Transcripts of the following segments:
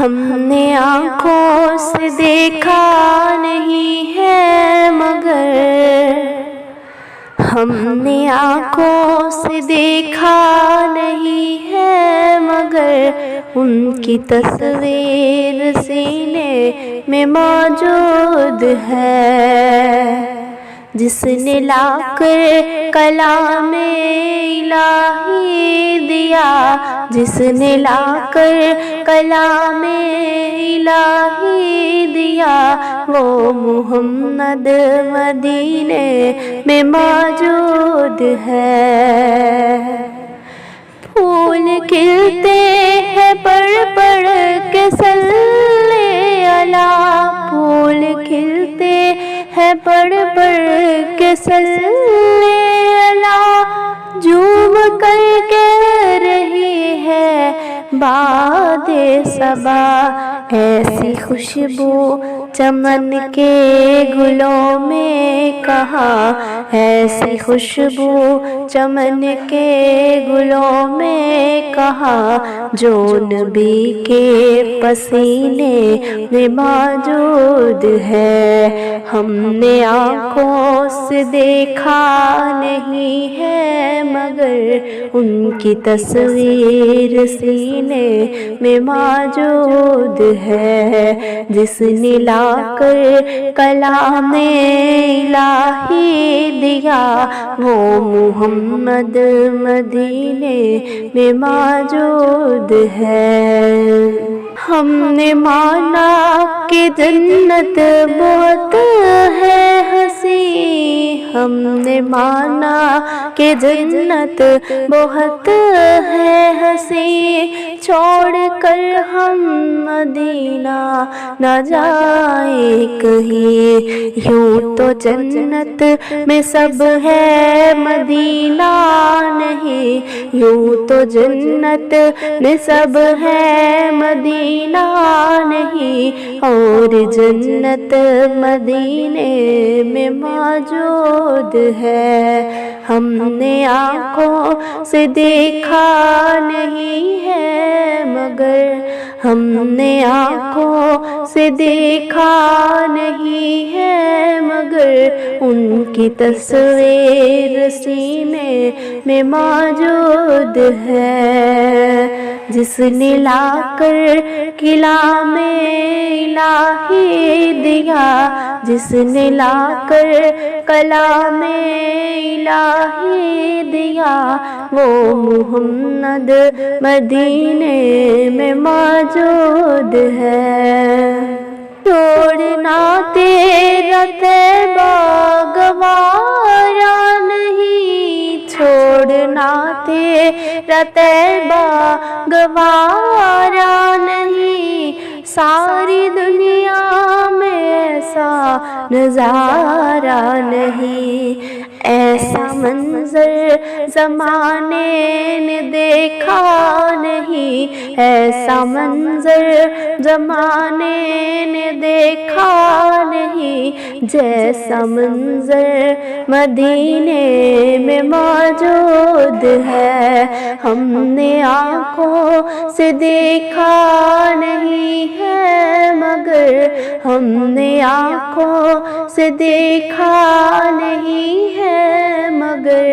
ہم نے آنکھوں سے دیکھا نہیں ہے مگر ہم نے آنکھوں سے دیکھا نہیں ہے مگر ان کی تصویر سینے میں موجود ہے، جس نے لا کر کلام الہی دیا، جس نے لا کر کلام الہی دیا، وہ محمد مدینے میں موجود ہے۔ پھول کھلتے ہیں پڑھ پڑھ کے صلی اللہ، پھول کھلتے ہیں پڑھ پڑھ کے صلی اللہ، جھوم کر کہہ رہی ہے باد صبا، ایسی خوشبو چمن کے گلوں میں کہاں، ایسی خوشبو چمن کے گلوں میں کہاں، جو نبی کے پسینے میں موجود ہے۔ ہم نے آنکھوں سے دیکھا نہیں ہے مگر ان کی تصویر سینے میں موجود ہے، جس نے لا کر کلام الہی دیا، وہ محمد مدینے میں موجود ہے۔ ہم نے مانا کہ جنت بہت ہے حسین، ہم نے مانا کہ جنت بہت ہے حسین، چھوڑ کر ہم مدینہ نہ جائیں کہیں، یوں تو جنت میں سب ہے مدینہ نہیں، یوں تو جنت میں سب ہے مدینہ نہیں، اور جنت مدینے میں موجود ہے۔ ہم نے آنکھوں سے دیکھا نہیں ہے مگر ہم نے آنکھوں سے دیکھا نہیں ہے مگر ان کی تصویر سینے میں موجود ہے، جس نے لا کر کلام الہی دیا، جس نے لا کر کلام الہی دیا، وہ محمد مدینے میں موجود ہے۔ چھوڑنا تیرا طیبہ گوارا نہیں، چھوڑنا تیرا طیبہ گوارا نہیں، ساری دنیا میں ایسا نظارہ نہیں، ایسا منظر زمانے نے دیکھا نہیں، ایسا منظر زمانے نے دیکھا نہیں، جیسا منظر مدینے میں موجود ہے۔ ہم نے آنکھوں سے دیکھا نہیں ہے مگر ہم نے آنکھوں سے دیکھا نہیں ہے مگر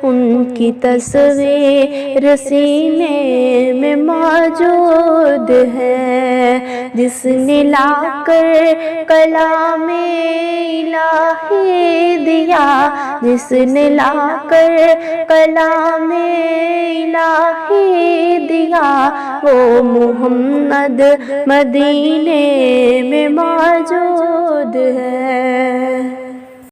ان کی تصویر سینے میں موجود ہے، جس نے لا کر کلام الہی دیا، جس نے لا کر کلام الہی دیا، وہ محمد مدینے میں موجود ہے۔